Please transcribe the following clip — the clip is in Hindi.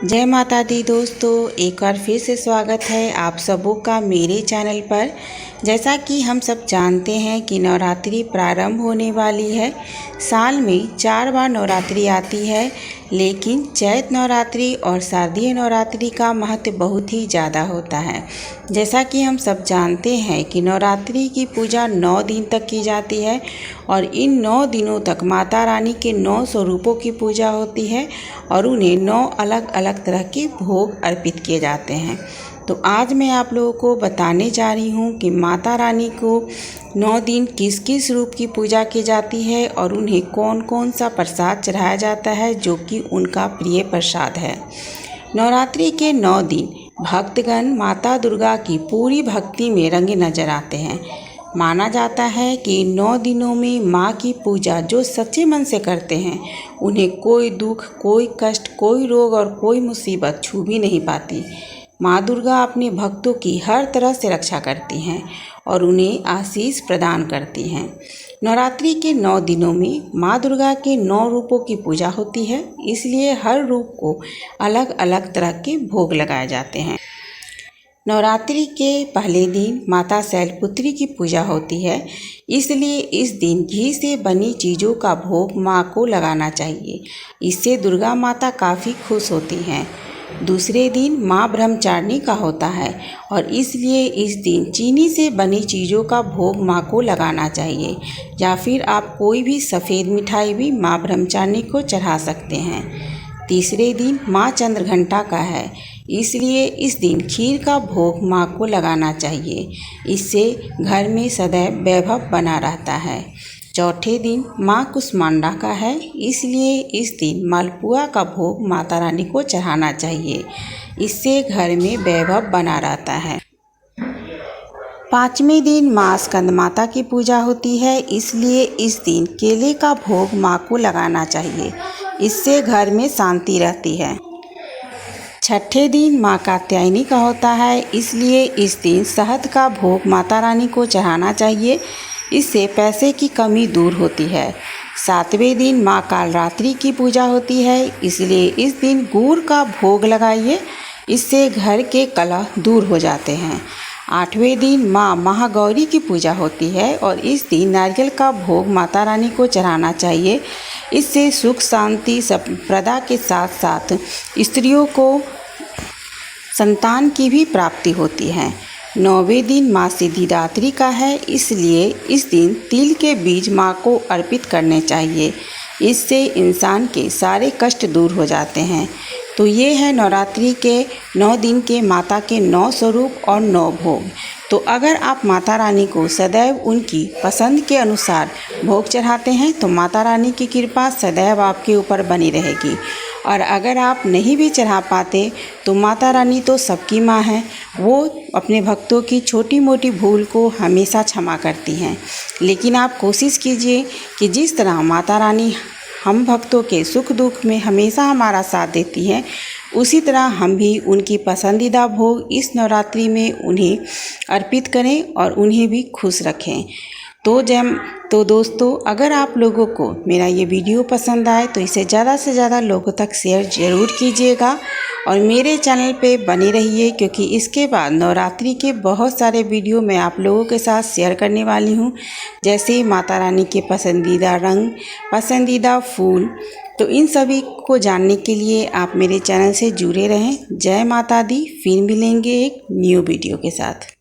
जय माता दी दोस्तों, एक बार फिर से स्वागत है आप सबों का मेरे चैनल पर। जैसा कि हम सब जानते हैं कि नवरात्रि प्रारंभ होने वाली है। साल में 4 बार नवरात्रि आती है, लेकिन चैत नवरात्रि और शारदीय नवरात्रि का महत्व बहुत ही ज़्यादा होता है। जैसा कि हम सब जानते हैं कि नवरात्रि की पूजा 9 दिन तक की जाती है और इन 9 दिनों तक माता रानी के 9 स्वरूपों की पूजा होती है और उन्हें 9 अलग अलग तरह के भोग अर्पित किए जाते हैं। तो आज मैं आप लोगों को बताने जा रही हूँ कि माता रानी को 9 दिन किस किस रूप की पूजा की जाती है और उन्हें कौन कौन सा प्रसाद चढ़ाया जाता है जो कि उनका प्रिय प्रसाद है। नवरात्रि के 9 दिन भक्तगण माता दुर्गा की पूरी भक्ति में रंगे नजर आते हैं। माना जाता है कि 9 दिनों में माँ की पूजा जो सच्चे मन से करते हैं उन्हें कोई दुख, कोई कष्ट, कोई रोग और कोई मुसीबत छू भी नहीं पाती। माँ दुर्गा अपने भक्तों की हर तरह से रक्षा करती हैं और उन्हें आशीष प्रदान करती हैं। नवरात्रि के 9 दिनों में माँ दुर्गा के 9 रूपों की पूजा होती है, इसलिए हर रूप को अलग अलग तरह के भोग लगाए जाते हैं। नवरात्रि के पहले दिन माता शैलपुत्री की पूजा होती है, इसलिए इस दिन घी से बनी चीज़ों का भोग माँ को लगाना चाहिए। इससे दुर्गा माता काफ़ी खुश होती हैं। दूसरे दिन माँ ब्रह्मचारिणी का होता है और इसलिए इस दिन चीनी से बनी चीज़ों का भोग माँ को लगाना चाहिए, या फिर आप कोई भी सफ़ेद मिठाई भी माँ ब्रह्मचारिणी को चढ़ा सकते हैं। तीसरे दिन माँ चंद्रघंटा का है, इसलिए इस दिन खीर का भोग माँ को लगाना चाहिए। इससे घर में सदैव वैभव बना रहता है। चौथे दिन माँ कुष्मांडा का है, इसलिए इस दिन मालपुआ का भोग माता रानी को चढ़ाना चाहिए। इससे घर में वैभव बना रहता है। 5वें दिन माँ स्कंद माता की पूजा होती है, इसलिए इस दिन केले का भोग माँ को लगाना चाहिए। इससे घर में शांति रहती है। 6ठे दिन माँ कात्यायनी का होता है, इसलिए इस दिन शहद का भोग माता रानी को चढ़ाना चाहिए। इससे पैसे की कमी दूर होती है। 7वें दिन माँ कालरात्रि की पूजा होती है, इसलिए इस दिन गुड़ का भोग लगाइए। इससे घर के कलह दूर हो जाते हैं। 8वें दिन माँ महागौरी की पूजा होती है और इस दिन नारियल का भोग माता रानी को चढ़ाना चाहिए। इससे सुख शांति संपदा के साथ साथ स्त्रियों को संतान की भी प्राप्ति होती है। 9वें दिन माँ सिद्धिदात्री का है, इसलिए इस दिन तिल के बीज माँ को अर्पित करने चाहिए। इससे इंसान के सारे कष्ट दूर हो जाते हैं। तो ये है नवरात्रि के 9 दिन के माता के 9 स्वरूप और 9 भोग। तो अगर आप माता रानी को सदैव उनकी पसंद के अनुसार भोग चढ़ाते हैं तो माता रानी की कृपा सदैव आपके ऊपर बनी रहेगी। और अगर आप नहीं भी चढ़ा पाते तो माता रानी तो सबकी माँ है, वो अपने भक्तों की छोटी मोटी भूल को हमेशा क्षमा करती हैं। लेकिन आप कोशिश कीजिए कि जिस तरह माता रानी हम भक्तों के सुख दुख में हमेशा हमारा साथ देती हैं, उसी तरह हम भी उनकी पसंदीदा भोग इस नवरात्रि में उन्हें अर्पित करें और उन्हें भी खुश रखें। तो दोस्तों, अगर आप लोगों को मेरा ये वीडियो पसंद आए तो इसे ज़्यादा से ज़्यादा लोगों तक शेयर ज़रूर कीजिएगा और मेरे चैनल पे बने रहिए, क्योंकि इसके बाद नवरात्रि के बहुत सारे वीडियो मैं आप लोगों के साथ शेयर करने वाली हूँ। जैसे माता रानी के पसंदीदा रंग, पसंदीदा फूल, तो इन सभी को जानने के लिए आप मेरे चैनल से जुड़े रहें। जय माता दी। फिर मिलेंगे एक न्यू वीडियो के साथ।